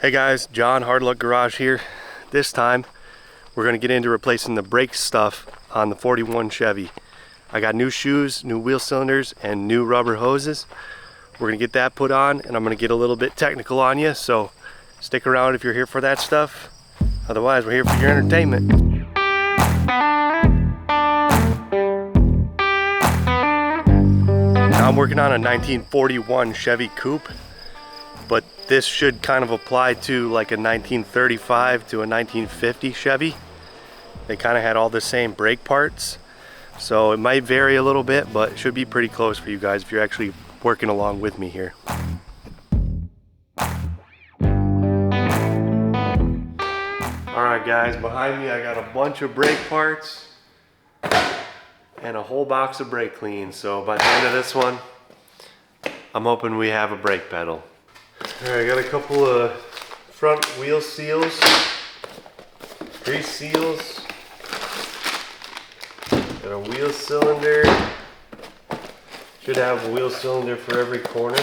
Hey guys, John, Hard Luck Garage here. This time we're going to get into replacing the brake stuff on the 41 Chevy. I got new shoes, new wheel cylinders, and new rubber hoses. We're going to get that put on, and I'm going to get a little bit technical on you, so stick around if you're here for that stuff. Otherwise, we're here for your entertainment. Now I'm working on a 1941 Chevy Coupe, but this should kind of apply to like a 1935 to a 1950 Chevy. They kind of had all the same brake parts, so it might vary a little bit, but it should be pretty close for you guys if you're actually working along with me here. Alright guys, behind me I got a bunch of brake parts and a whole box of brake cleans, so by the end of this one I'm hoping we have a brake pedal. Alright, I got a couple of front wheel seals, grease seals, got a wheel cylinder, should have a wheel cylinder for every corner.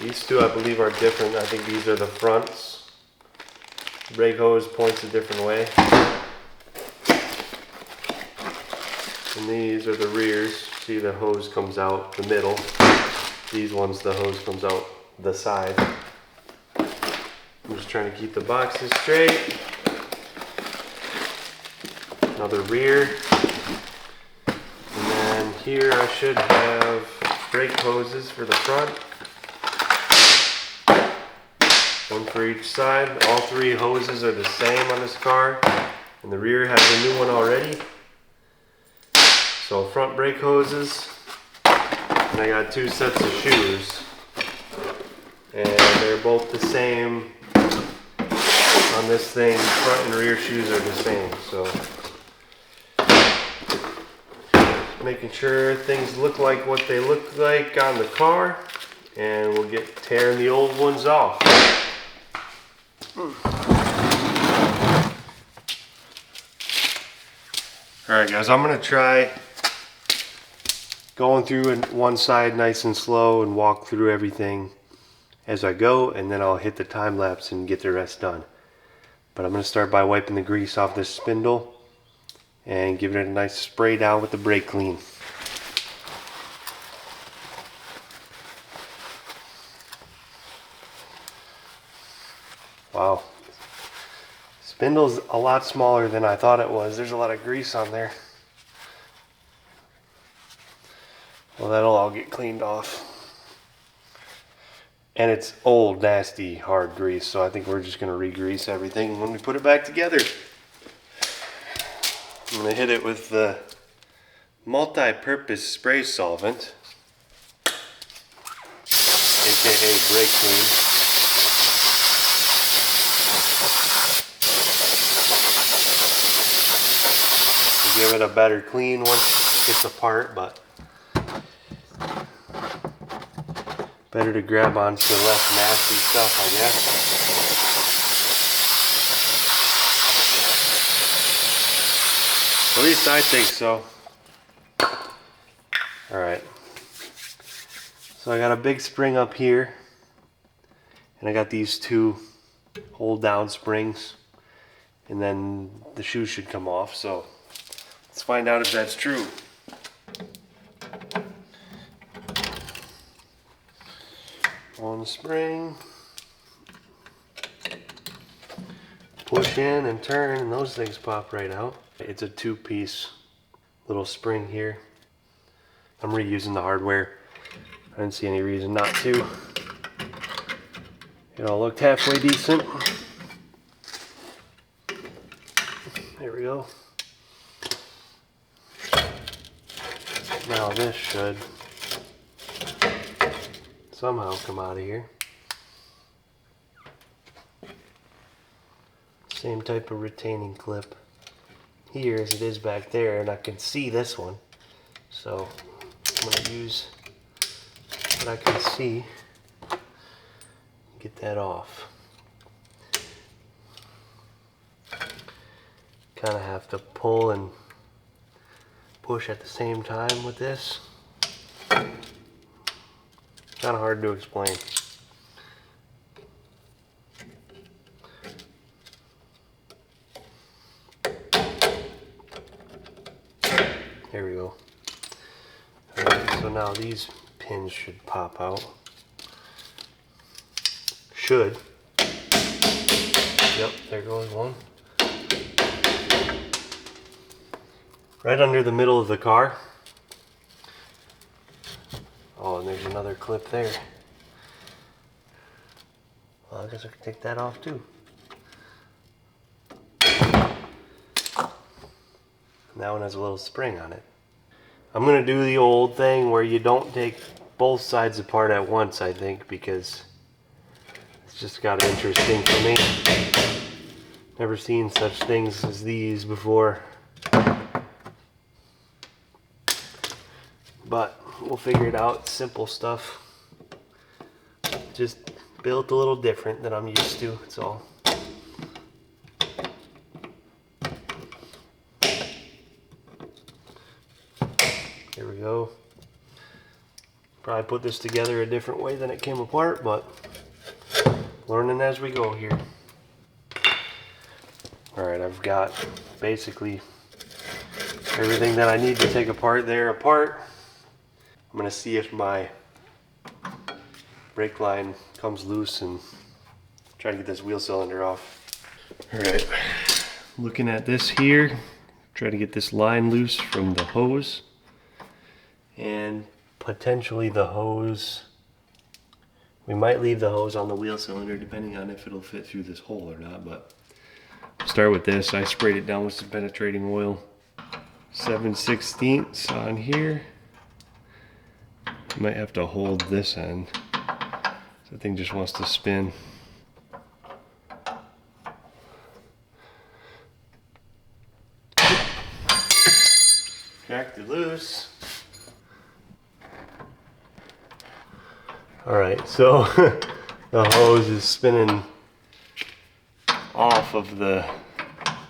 These two I believe are different. I think these are the fronts. Brake hose points a different way. And these are the rears. See, the hose comes out the middle. These ones, the hose comes out the side. I'm just trying to keep the boxes straight. Another rear. And then here I should have brake hoses for the front. One for each side. All three hoses are the same on this car. And the rear has a new one already. So front brake hoses, and I got two sets of shoes, and they're both the same on this thing. Front and rear shoes are the same, so making sure things look like what they look like on the car, and we'll get tearing the old ones off. Alright guys, I'm going to try going through one side nice and slow and walk through everything as I go, and then I'll hit the time lapse and get the rest done. But I'm going to start by wiping the grease off this spindle and giving it a nice spray down with the brake clean. Wow. Spindle's a lot smaller than I thought it was. There's a lot of grease on there. Well, that'll all get cleaned off. And it's old, nasty, hard grease, so I think we're just going to re-grease everything when we put it back together. I'm going to hit it with the multi-purpose spray solvent, aka brake clean. To give it a better clean once it gets apart, but better to grab onto the less nasty stuff, I guess. At least I think so. Alright. So I got a big spring up here, and I got these two hold down springs, and then the shoe should come off, so let's find out if that's true. One spring, push in and turn, and those things pop right out. It's a two-piece little spring here. I'm reusing the hardware. I didn't see any reason not to. It all looked halfway decent. There we go. Now this should somehow come out of here. Same type of retaining clip here as it is back there, and I can see this one, so I'm going to use what I can see, get that off. Kind of have to pull and push at the same time with this. Kind of hard to explain. There we go. Alright, so now these pins should pop out. Should. Yep, there goes one. Right under the middle of the car. Oh, and there's another clip there. Well, I guess I can take that off too. And that one has a little spring on it. I'm gonna do the old thing where you don't take both sides apart at once, I think, because it's just got interesting for me. Never seen such things as these before. But we'll figure it out. It's simple stuff. Just built a little different than I'm used to, that's all. There we go. Probably put this together a different way than it came apart, but learning as we go here. Alright, I've got basically everything that I need to take apart there apart. I'm going to see if my brake line comes loose and try to get this wheel cylinder off. Alright, looking at this here, try to get this line loose from the hose. And potentially the hose, we might leave the hose on the wheel cylinder depending on if it'll fit through this hole or not, but start with this. I sprayed it down with some penetrating oil. 7/16 on here. Might have to hold this end. That thing just wants to spin. Cracked it loose. Alright, so the hose is spinning off of the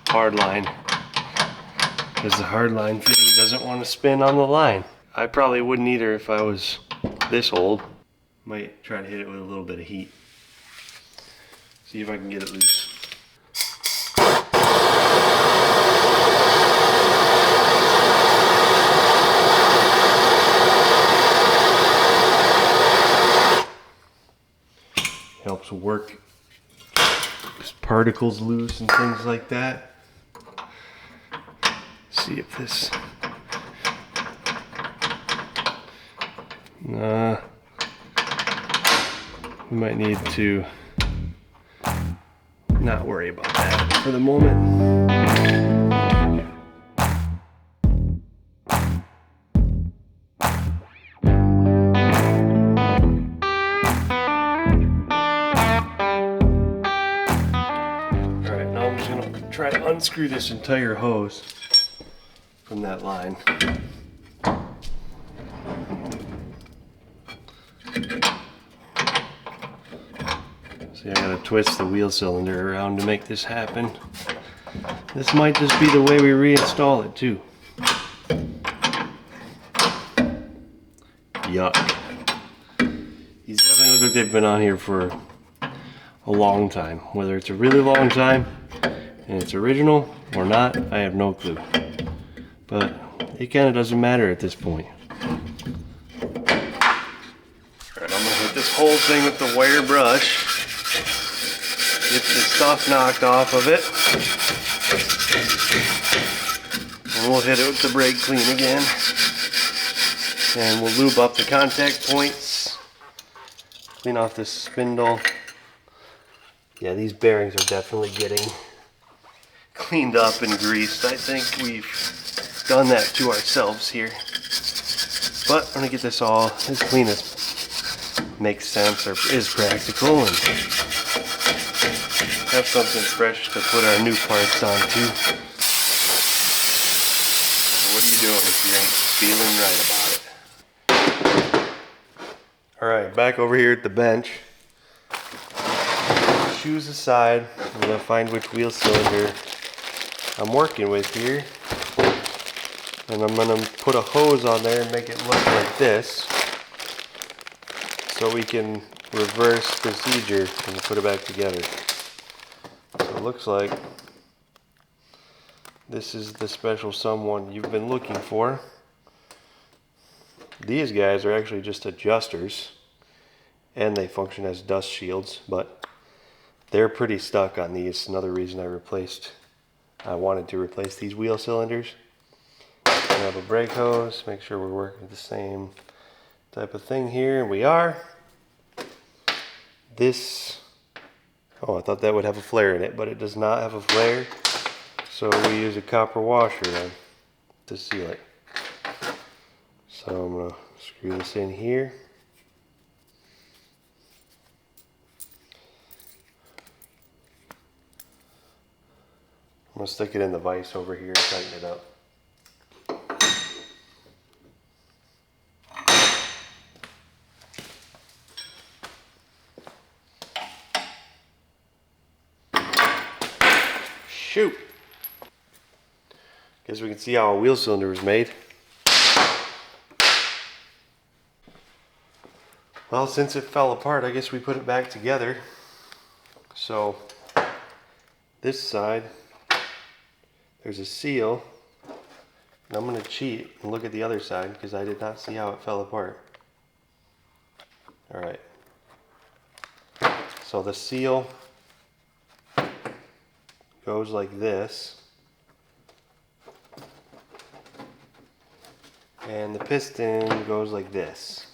hard line because the hard line fitting doesn't want to spin on the line. I probably wouldn't either if I was this old. Might try to hit it with a little bit of heat. See if I can get it loose. Helps work particles loose and things like that. See if this. We might need to not worry about that for the moment. Alright, now I'm just going to try to unscrew this entire hose from that line. See, I gotta twist the wheel cylinder around to make this happen. This might just be the way we reinstall it too. Yuck. These definitely look like they've been on here for a long time. Whether it's a really long time and it's original or not, I have no clue. But it kinda doesn't matter at this point. Alright, I'm gonna hit this whole thing with the wire brush. Get the stuff knocked off of it. And we'll hit it with the brake clean again. And we'll lube up the contact points. Clean off this spindle. Yeah, these bearings are definitely getting cleaned up and greased. I think we've done that to ourselves here. But I'm gonna get this all as clean as makes sense or is practical, and have something fresh to put our new parts onto. What are you doing if you ain't feeling right about it? Alright, back over here at the bench. Shoes aside, I'm going to find which wheel cylinder I'm working with here. And I'm going to put a hose on there and make it look like this. so we can reverse procedure and put it back together. So it looks like this is the special someone you've been looking for. These guys are actually just adjusters, and they function as dust shields, but they're pretty stuck on these. Another reason I wanted to replace these wheel cylinders. Grab a brake hose, make sure we're working with the same type of thing here, and we are. This, oh, I thought that would have a flare in it, but it does not have a flare. So we use a copper washer then to seal it. So I'm going to screw this in here. I'm going to stick it in the vise over here and tighten it up. Shoot! Guess we can see how a wheel cylinder was made. Well, since it fell apart, I guess we put it back together. So this side, there's a seal, and I'm going to cheat and look at the other side because I did not see how it fell apart. Alright, so the seal goes like this, and the piston goes like this.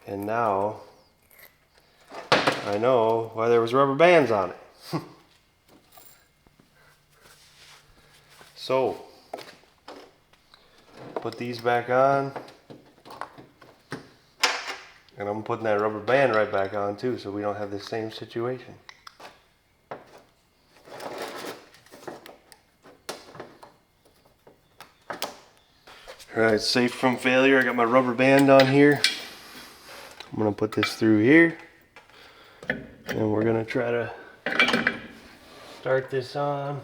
And now I know why there was rubber bands on it. So put these back on, and I'm putting that rubber band right back on too, so we don't have the same situation. Alright, safe from failure. I got my rubber band on here. I'm going to put this through here, and we're going to try to start this on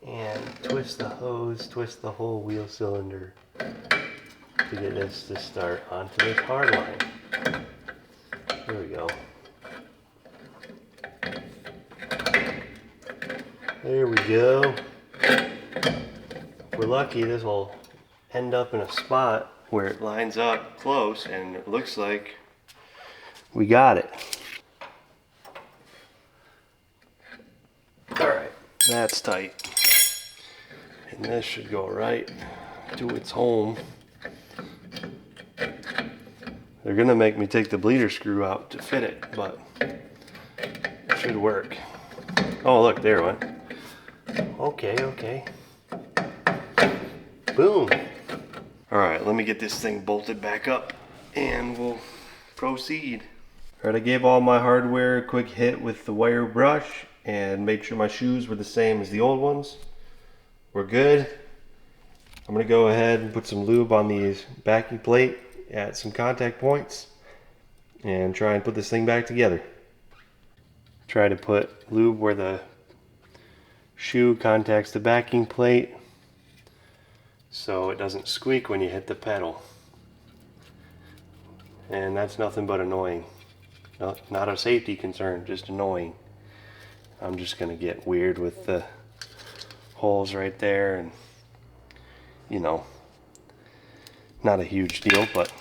and twist the hose, twist the whole wheel cylinder to get this to start onto this hard line. Here we go. There we go. If we're lucky, this will end up in a spot where it lines up close, and it looks like we got it. Alright, that's tight. And this should go right to its home. They're gonna make me take the bleeder screw out to fit it, but it should work. Oh look, there it went. Okay. Boom. Alright, let me get this thing bolted back up and we'll proceed. Alright, I gave all my hardware a quick hit with the wire brush and made sure my shoes were the same as the old ones. We're good. I'm going to go ahead and put some lube on these backing plate at some contact points and try and put this thing back together. Try to put lube where the shoe contacts the backing plate so it doesn't squeak when you hit the pedal. And that's nothing but annoying. Not a safety concern, just annoying. I'm just going to get weird with the holes right there, and you know, not a huge deal, but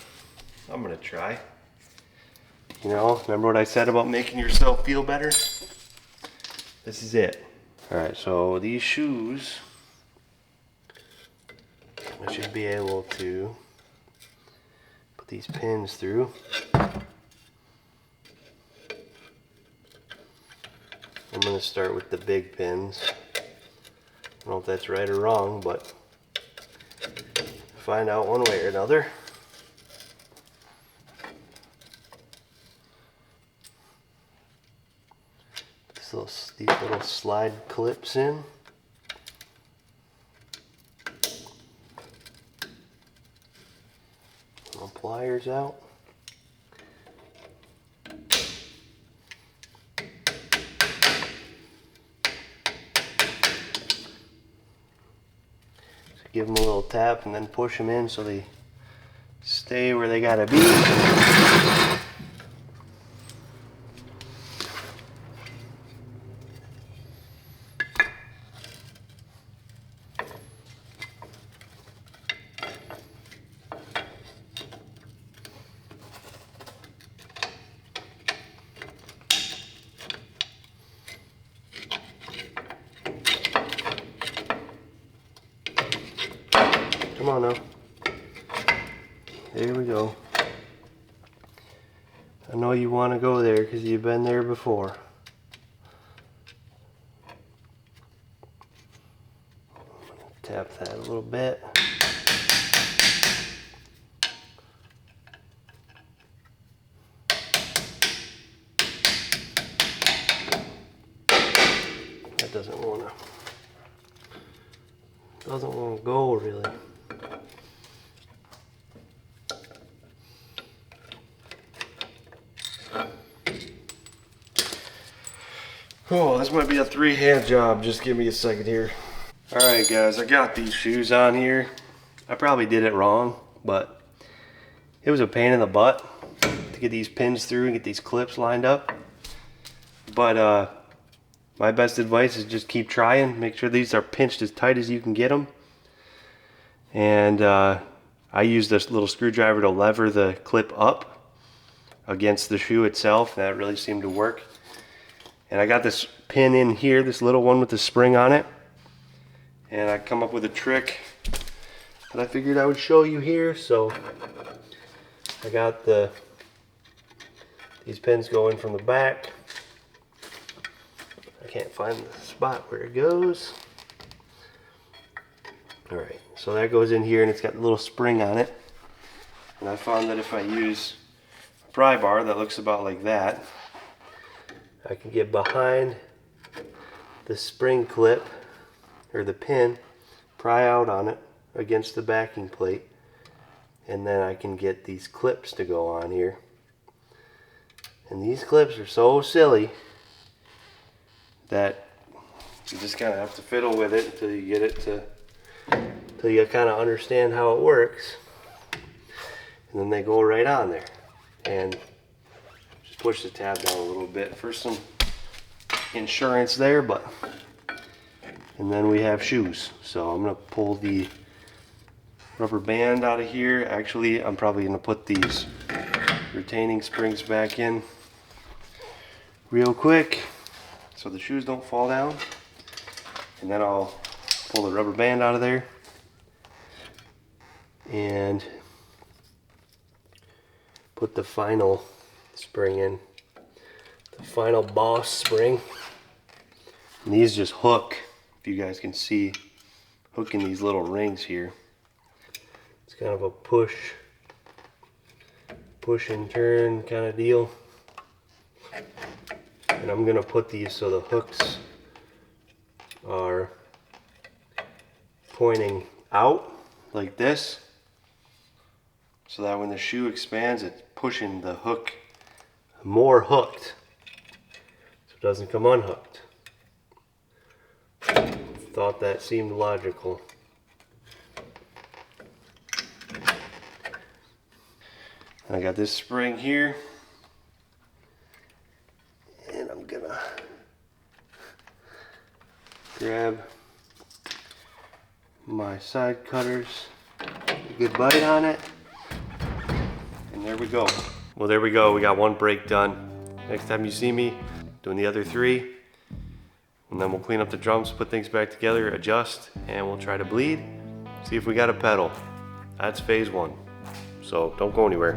I'm going to try. You know, remember what I said about making yourself feel better? This is it. Alright, so these shoes, I should be able to put these pins through. I'm going to start with the big pins. I don't know if that's right or wrong, but find out one way or another. These little slide clips in. Little pliers out. Give them a little tap and then push them in so they stay stay where they gotta be. Come on now. There we go. I know you want to go there because you've been there before. Tap that a little bit. That doesn't want to go really. Oh, this might be a three-hand job. Just give me a second here. Alright guys, I got these shoes on here. I probably did it wrong, but it was a pain in the butt to get these pins through and get these clips lined up. But my best advice is just keep trying. Make sure these are pinched as tight as you can get them. And I use this little screwdriver to lever the clip up against the shoe itself. That really seemed to work. And I got this pin in here, this little one with the spring on it. And I come up with a trick that I figured I would show you here. So I got these pins going from the back. I can't find the spot where it goes. Alright, so that goes in here and it's got a little spring on it. And I found that if I use a pry bar that looks about like that, I can get behind the spring clip or the pin, pry out on it against the backing plate, and then I can get these clips to go on here. And these clips are so silly that you just kind of have to fiddle with it until you get it to, until you kind of understand how it works. And then they go right on there. And just push the tab down a little bit for some insurance there, but and then we have shoes. So I'm gonna pull the rubber band out of here. Actually, I'm probably gonna put these retaining springs back in real quick so the shoes don't fall down. And then I'll pull the rubber band out of there and put the final spring in, the final boss spring. And these just hook, if you guys can see, hooking these little rings here. It's kind of a push and turn kind of deal. And I'm gonna put these so the hooks are pointing out like this, so that when the shoe expands, it's pushing the hook more hooked, so it doesn't come unhooked. Thought that seemed logical. I got this spring here, and I'm gonna grab my side cutters, a good bite on it, and there we go. Well, there we go. We got one brake done. Next time you see me doing the other three, and then we'll clean up the drums, put things back together, adjust, and we'll try to bleed, see if we got a pedal. That's phase one. So don't go anywhere.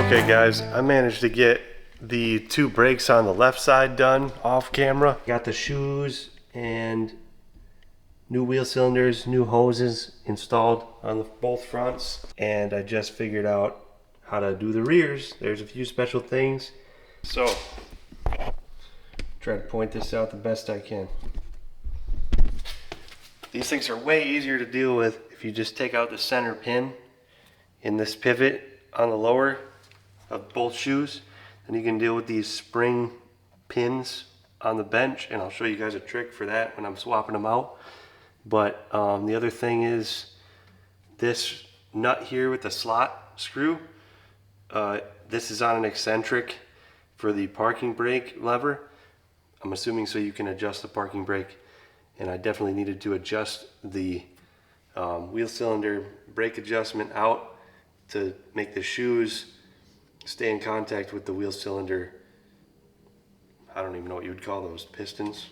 Okay guys, I managed to get the two brakes on the left side done off camera. Got the shoes and new wheel cylinders, new hoses installed on both fronts, and I just figured out how to do the rears. There's a few special things, so try to point this out the best I can. These things are way easier to deal with if you just take out the center pin in this pivot on the lower of both shoes. And you can deal with these spring pins on the bench, and I'll show you guys a trick for that when I'm swapping them out. But the other thing is this nut here with the slot screw. This is on an eccentric for the parking brake lever. I'm assuming so you can adjust the parking brake, and I definitely needed to adjust the wheel cylinder brake adjustment out to make the shoes stay in contact with the wheel cylinder. I don't even know what you would call those, pistons,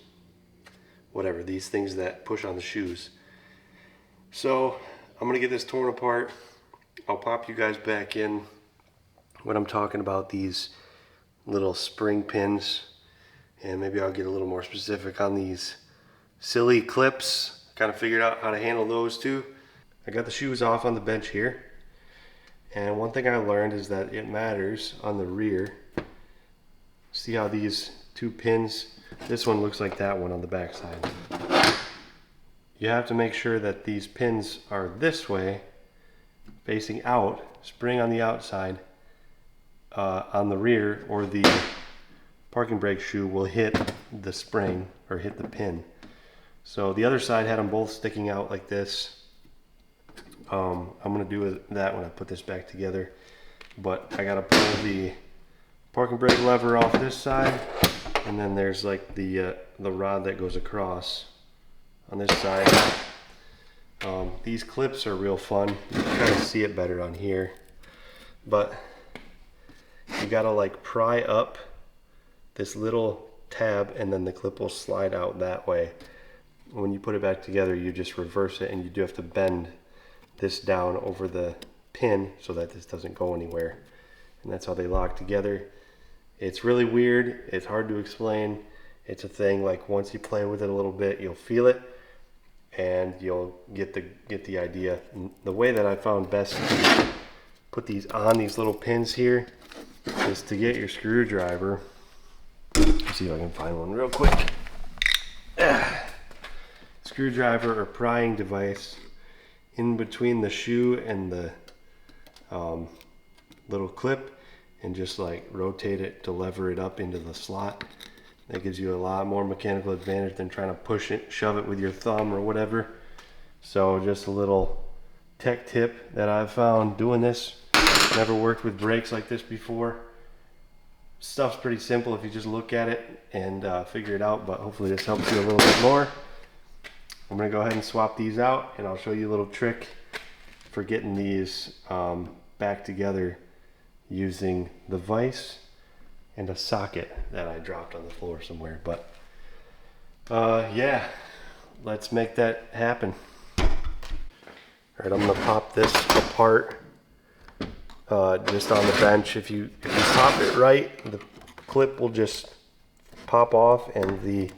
whatever, these things that push on the shoes. So I'm gonna get this torn apart. I'll pop you guys back in when I'm talking about these little spring pins, and maybe I'll get a little more specific on these silly clips. Kind of figured out how to handle those too. I got the shoes off on the bench here, and one thing I learned is that it matters on the rear. See how these two pins, this one looks like that one on the back side. You have to make sure that these pins are this way, facing out, spring on the outside, on the rear, or the parking brake shoe will hit the spring or hit the pin. So the other side had them both sticking out like this. I'm gonna do that when I put this back together, but I gotta pull the parking brake lever off this side, and then there's like the rod that goes across on this side. These clips are real fun. You can kind of see it better on here, but you gotta like pry up this little tab, and then the clip will slide out that way. When you put it back together, you just reverse it, and you do have to bend this down over the pin so that this doesn't go anywhere. And that's how they lock together. It's really weird. It's hard to explain. It's a thing, like once you play with it a little bit, you'll feel it, and you'll get the idea. The way that I found best to put these on these little pins here is to get your screwdriver. Let's see if I can find one real quick. Screwdriver or prying device in between the shoe and the little clip, and just like rotate it to lever it up into the slot. That gives you a lot more mechanical advantage than trying to push it, shove it with your thumb or whatever. So just a little tech tip that I've found doing this. Never worked with brakes like this before. Stuff's pretty simple if you just look at it and figure it out, but hopefully this helps you a little bit more. I'm gonna go ahead and swap these out, and I'll show you a little trick for getting these back together using the vise and a socket that I dropped on the floor somewhere. But yeah, let's make that happen. All right, I'm gonna pop this apart just on the bench. If you pop it right, the clip will just pop off and the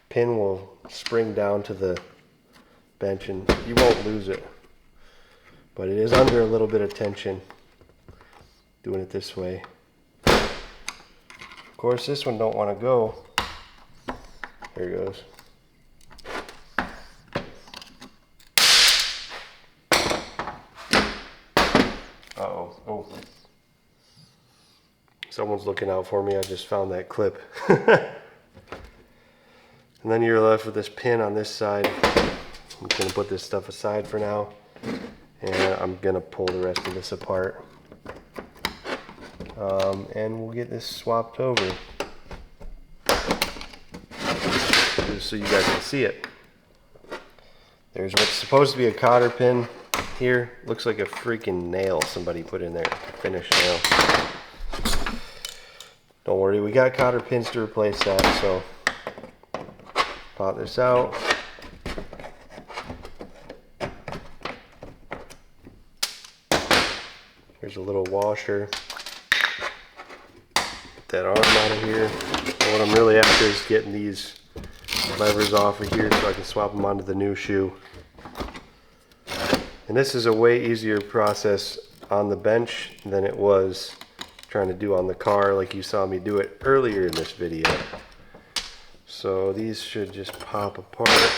pin will spring down to the bench, and you won't lose it. But it is under a little bit of tension doing it this way. Of course, this one don't want to go. There it goes. Uh-oh. Oh. Someone's looking out for me. I just found that clip. And then you're left with this pin on this side. I'm going to put this stuff aside for now, and I'm going to pull the rest of this apart. And we'll get this swapped over just so you guys can see it. There's what's supposed to be a cotter pin here. Looks like a freaking nail somebody put in there, finished nail. Don't worry, we got cotter pins to replace that, so pop this out. Here's a little washer. Get that arm out of here. And what I'm really after is getting these levers off of here so I can swap them onto the new shoe. And this is a way easier process on the bench than it was trying to do on the car, like you saw me do it earlier in this video. So these should just pop apart.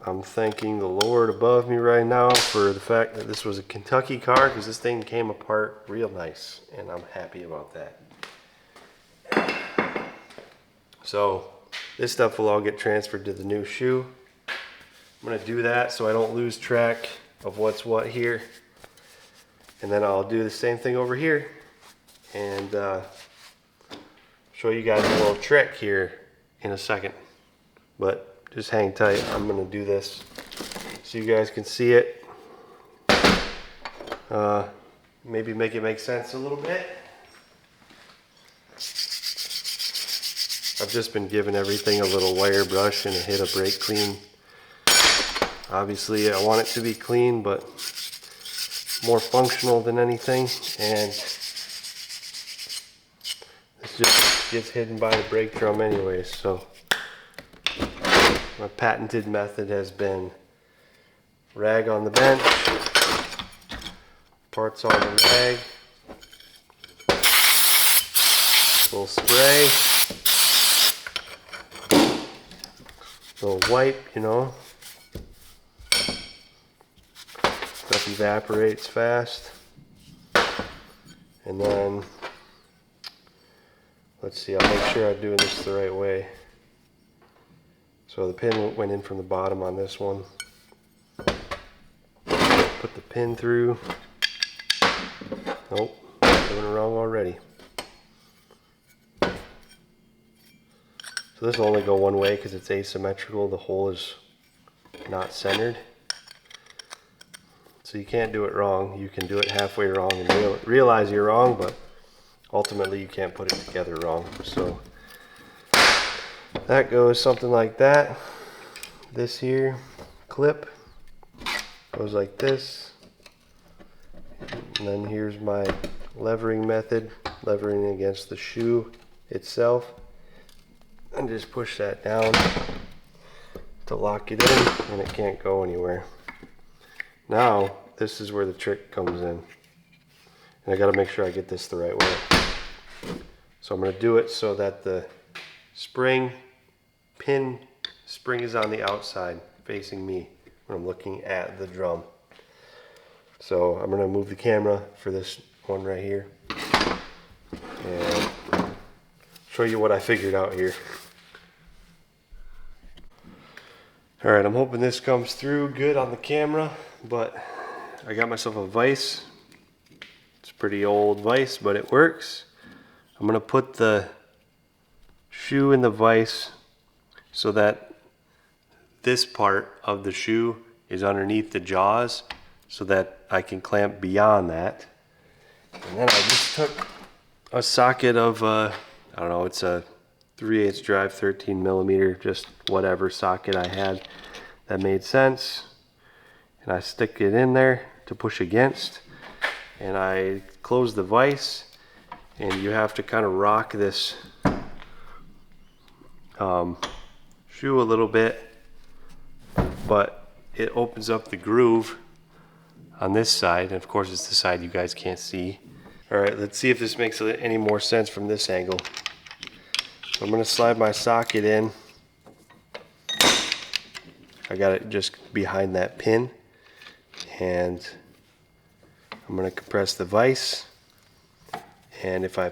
I'm thanking the Lord above me right now for the fact that this was a Kentucky car, because this thing came apart real nice, and I'm happy about that. So this stuff will all get transferred to the new shoe. I'm going to do that so I don't lose track of what's what here. And then I'll do the same thing over here and show you guys a little trick here in a second. But just hang tight. I'm going to do this so you guys can see it. Maybe make it make sense a little bit. I've just been giving everything a little wire brush and a hit of brake clean. Obviously I want it to be clean, but more functional than anything, and this just gets hidden by the brake drum anyways. So my patented method has been rag on the bench, parts on the rag, little spray, little wipe, you know. Stuff evaporates fast. And then, let's see, I'll make sure I'm doing this the right way. So the pin went in from the bottom on this one. Put the pin through. Nope, doing it wrong already. So this will only go one way because it's asymmetrical. The hole is not centered. So you can't do it wrong. You can do it halfway wrong and realize you're wrong, but ultimately you can't put it together wrong. So that goes something like that. This here clip goes like this. And then here's my levering method, levering against the shoe itself. And just push that down to lock it in, and it can't go anywhere. Now, this is where the trick comes in. And I gotta make sure I get this the right way. So I'm gonna do it so that the pin spring is on the outside facing me when I'm looking at the drum. So I'm gonna move the camera for this one right here and show you what I figured out here. All right, I'm hoping this comes through good on the camera, but I got myself a vise. It's a pretty old vise, but it works. I'm gonna put the shoe in the vise so that this part of the shoe is underneath the jaws so that I can clamp beyond that. And then I just took a socket of, I don't know, it's a 3/8 drive 13mm, just whatever socket I had that made sense. And I stick it in there to push against, and I close the vise, and you have to kind of rock this shoe a little bit, but it opens up the groove on this side, and of course it's the side you guys can't see. All right, let's see if this makes any more sense from this angle. So I'm going to slide my socket in. I got it just behind that pin, and I'm going to compress the vise, and if I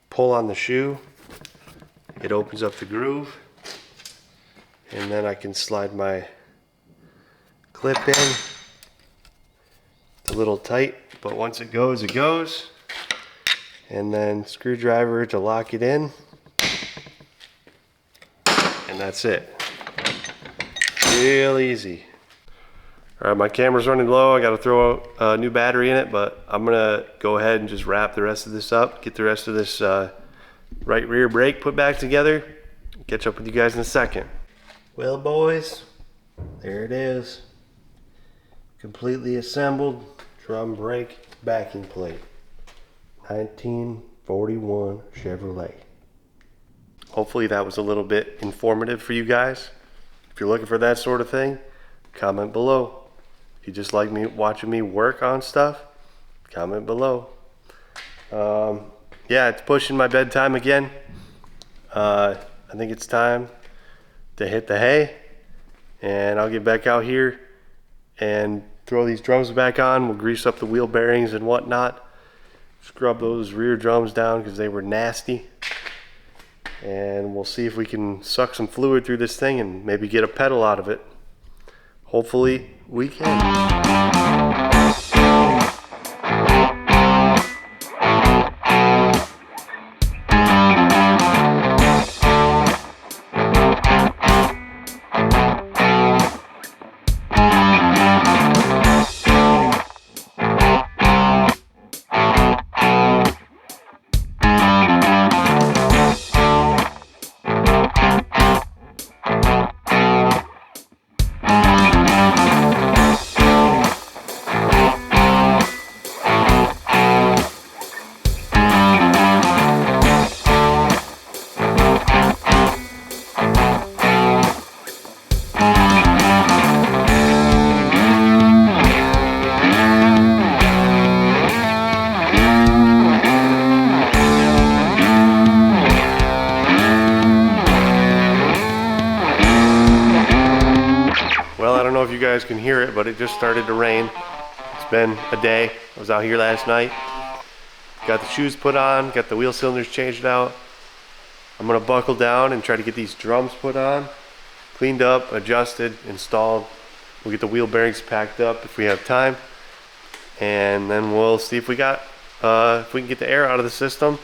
pull on the shoe, it opens up the groove, and then I can slide my clip in. It's a little tight, but once it goes, it goes. And then screwdriver to lock it in, and that's it. Real easy. All right, my camera's running low. I got to throw a new battery in it, but I'm gonna go ahead and just wrap the rest of this up, get the rest of this right rear brake put back together. Catch up with you guys in a second. Well, boys, there it is. Completely assembled drum brake backing plate. 1941 Chevrolet. Hopefully that was a little bit informative for you guys. If you're looking for that sort of thing, comment below. If you just like me watching me work on stuff, comment below. Yeah, it's pushing my bedtime again. I think it's time to hit the hay and I'll get back out here and throw these drums back on. We'll grease up the wheel bearings and whatnot. Scrub those rear drums down because they were nasty. And we'll see if we can suck some fluid through this thing and maybe get a pedal out of it. Hopefully we can. Well, I don't know if you guys can hear it, but it just started to rain. It's been a day. I was out here last night. Got the shoes put on, got the wheel cylinders changed out. I'm gonna buckle down and try to get these drums put on, cleaned up, adjusted, installed. We'll get the wheel bearings packed up if we have time. And then we'll see if we got, if we can get the air out of the system.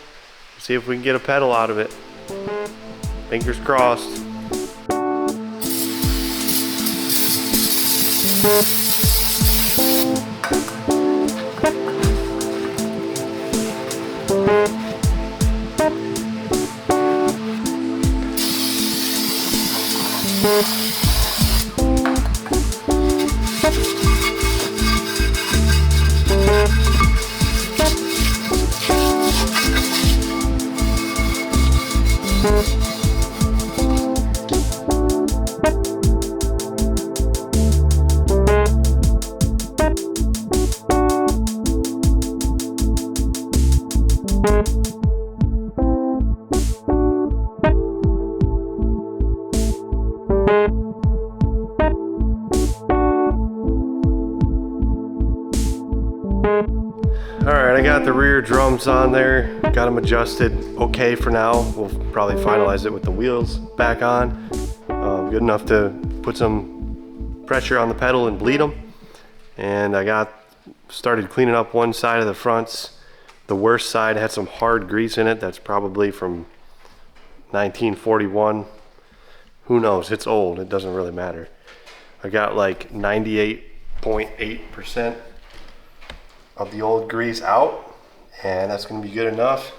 See if we can get a pedal out of it. Fingers crossed. Alright, I got the rear drums on there, got them adjusted okay for now. We'll probably finalize it with the wheels back on. Good enough to put some pressure on the pedal and bleed them. And I started cleaning up one side of the fronts. The worst side had some hard grease in it that's probably from 1941. Who knows, it's old, it doesn't really matter. I got like 98.8% of the old grease out, and that's gonna be good enough.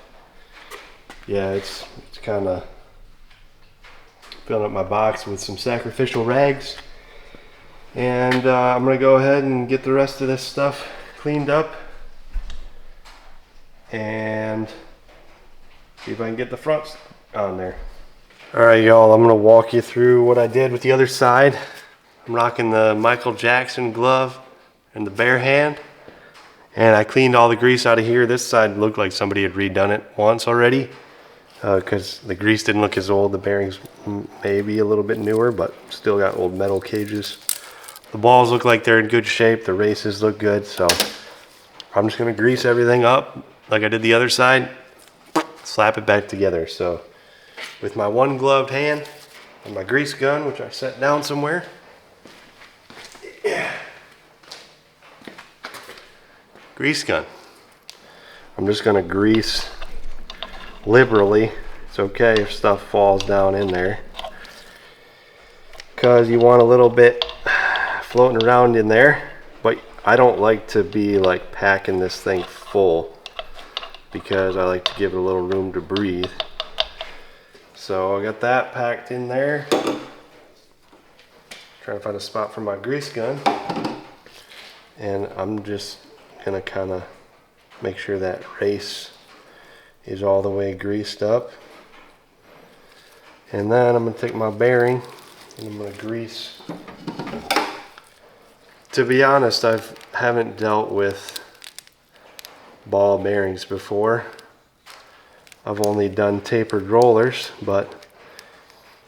Yeah, it's kind of filling up my box with some sacrificial rags, and I'm gonna go ahead and get the rest of this stuff cleaned up and see if I can get the fronts on there. All right, y'all, I'm gonna walk you through what I did with the other side. I'm rocking the Michael Jackson glove and the bare hand. And I cleaned all the grease out of here. This side looked like somebody had redone it once already because the grease didn't look as old. The bearings maybe a little bit newer, but still got old metal cages. The balls look like they're in good shape. The races look good. So I'm just gonna grease everything up like I did the other side, slap it back together. So with my one gloved hand and my grease gun, which I set down somewhere. Yeah. Grease gun. I'm just gonna grease liberally. It's okay if stuff falls down in there, because you want a little bit floating around in there, but I don't like to be like packing this thing full because I like to give it a little room to breathe. So I got that packed in there. Trying to find a spot for my grease gun, and I'm just gonna kind of make sure that race is all the way greased up. And then I'm gonna take my bearing and I'm gonna grease. To be honest, I haven't dealt with ball bearings before. I've only done tapered rollers, but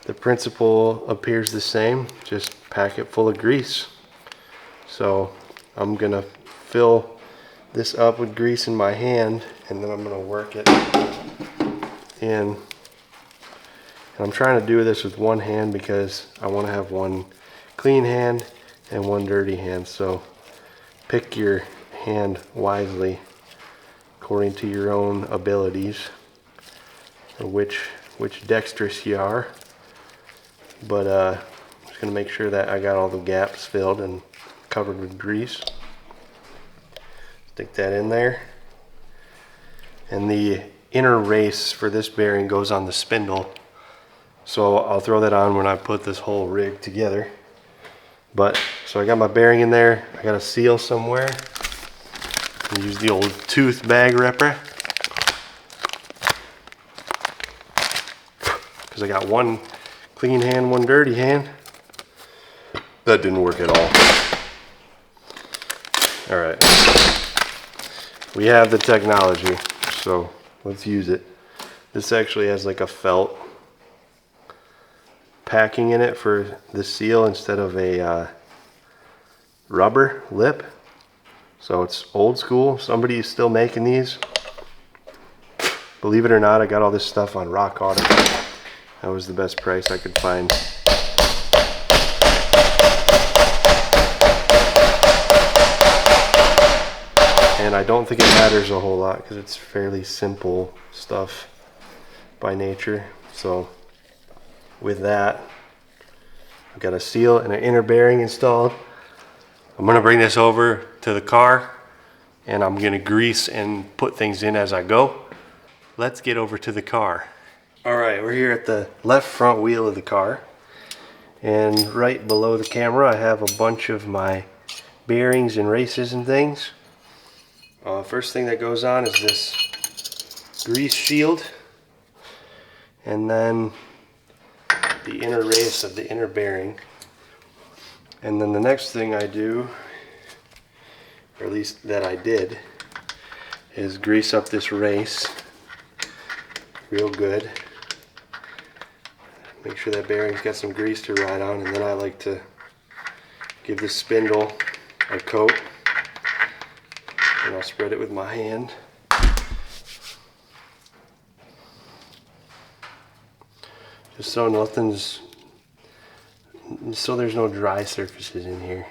the principle appears the same, just pack it full of grease. So I'm gonna fill this up with grease in my hand, and then I'm gonna work it in. And I'm trying to do this with one hand because I want to have one clean hand and one dirty hand. So pick your hand wisely according to your own abilities, or which dexterous you are. But I'm just gonna make sure that I got all the gaps filled and covered with grease. Stick that in there. And the inner race for this bearing goes on the spindle. So I'll throw that on when I put this whole rig together. But, so I got my bearing in there. I got a seal somewhere. I use the old tooth bag ripper. Because I got one clean hand, one dirty hand. That didn't work at all. Alright. We have the technology, so let's use it. This actually has like a felt packing in it for the seal instead of a rubber lip. So it's old school. Somebody is still making these. Believe it or not, I got all this stuff on Rock Auto. That was the best price I could find. And I don't think it matters a whole lot because it's fairly simple stuff by nature. So with that, I've got a seal and an inner bearing installed. I'm gonna bring this over to the car and I'm gonna grease and put things in as I go. Let's get over to the car. All right, we're here at the left front wheel of the car. And right below the camera, I have a bunch of my bearings and races and things. First thing that goes on is this grease shield, and then the inner race of the inner bearing. And then the next thing I do, or at least that I did, is grease up this race real good. Make sure that bearing's got some grease to ride on, and then I like to give the spindle a coat. And I'll spread it with my hand. Just so there's no dry surfaces in here.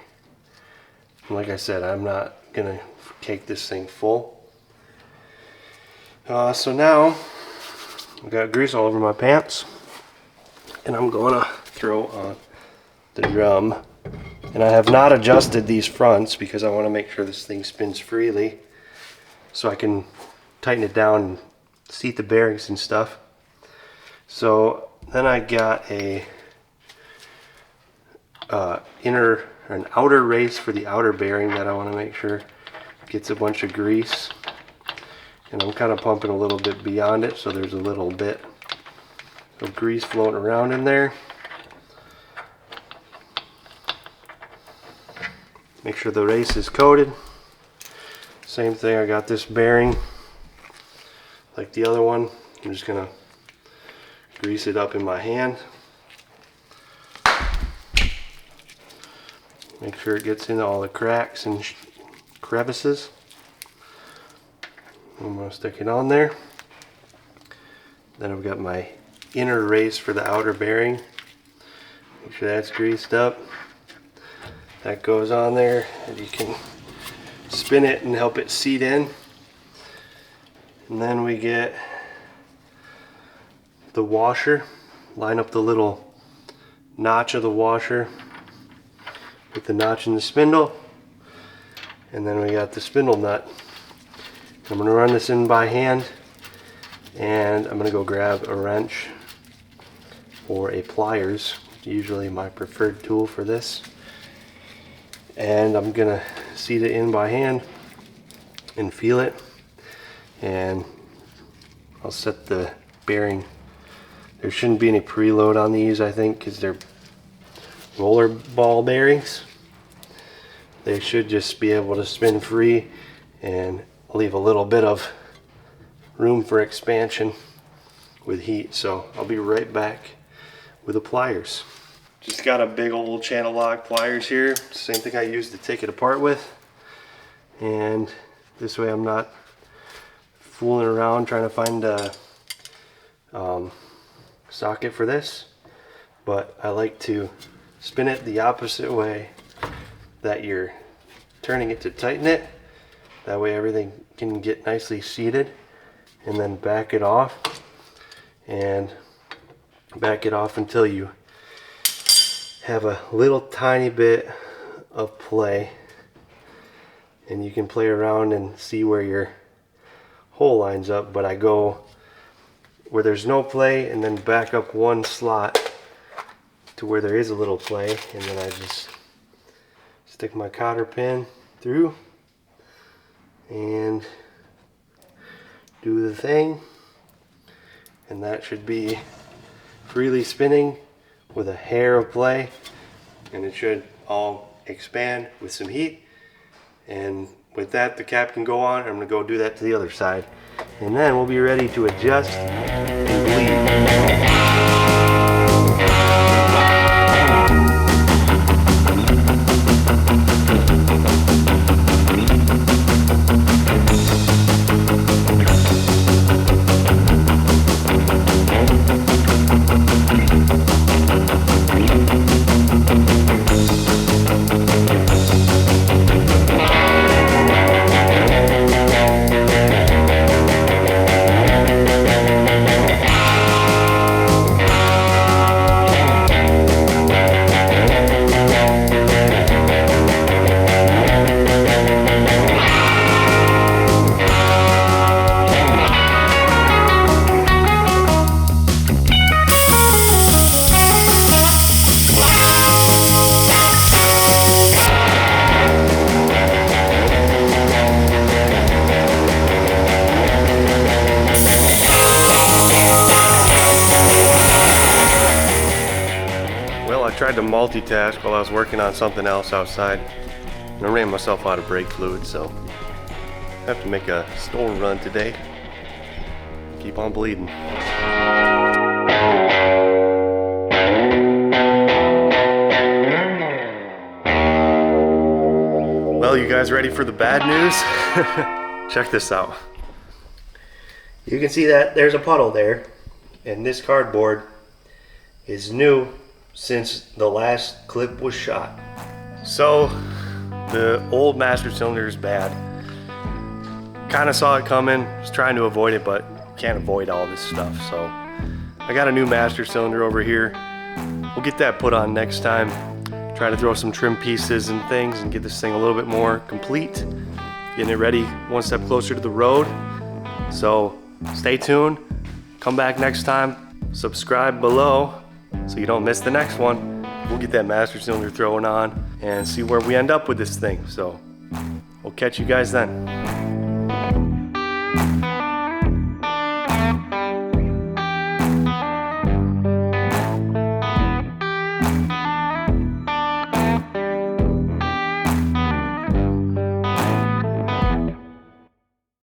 And like I said, I'm not gonna cake this thing full. So now I've got grease all over my pants, and I'm gonna throw on the drum. And I have not adjusted these fronts because I want to make sure this thing spins freely so I can tighten it down and seat the bearings and stuff. So then I got an outer race for the outer bearing that I want to make sure gets a bunch of grease. And I'm kind of pumping a little bit beyond it, so there's a little bit of grease floating around in there. Make sure the race is coated. Same thing, I got this bearing like the other one. I'm just gonna grease it up in my hand. Make sure it gets into all the cracks and crevices. I'm gonna stick it on there. Then I've got my inner race for the outer bearing. Make sure that's greased up. That goes on there, and you can spin it and help it seat in. And then we get the washer. Line up the little notch of the washer with the notch in the spindle. And then we got the spindle nut. I'm going to run this in by hand, and I'm going to go grab a wrench or a pliers, usually my preferred tool for this. And I'm gonna seat it in by hand and feel it, and I'll set the bearing. There shouldn't be any preload on these, I think, because they're roller ball bearings. They should just be able to spin free and leave a little bit of room for expansion with heat. So I'll be right back with the pliers. Just got a big old channel lock pliers here. Same thing I used to take it apart with. And this way I'm not fooling around trying to find a socket for this. But I like to spin it the opposite way that you're turning it to tighten it. That way everything can get nicely seated. And then back it off. And back it off until you have a little tiny bit of play, and you can play around and see where your hole lines up. But I go where there's no play and then back up one slot to where there is a little play, and then I just stick my cotter pin through and do the thing, and that should be freely spinning with a hair of play, and it should all expand with some heat. And with that, the cap can go on. I'm going to go do that to the other side, and then we'll be ready to adjust and bleed. Tried to multitask while I was working on something else outside, and I ran myself out of brake fluid, so I have to make a store run today. Keep on bleeding. Well, you guys ready for the bad news? Check this out. You can see that there's a puddle there, and this cardboard is new since the last clip was shot. So the old master cylinder is bad. Kind of saw it coming, was trying to avoid it, but can't avoid all this stuff. So I got a new master cylinder over here. We'll get that put on next time. Try to throw some trim pieces and things and get this thing a little bit more complete. Getting it ready one step closer to the road. So stay tuned, come back next time, subscribe below so you don't miss the next one. We'll get that master cylinder thrown on and see where we end up with this thing. So we'll catch you guys then.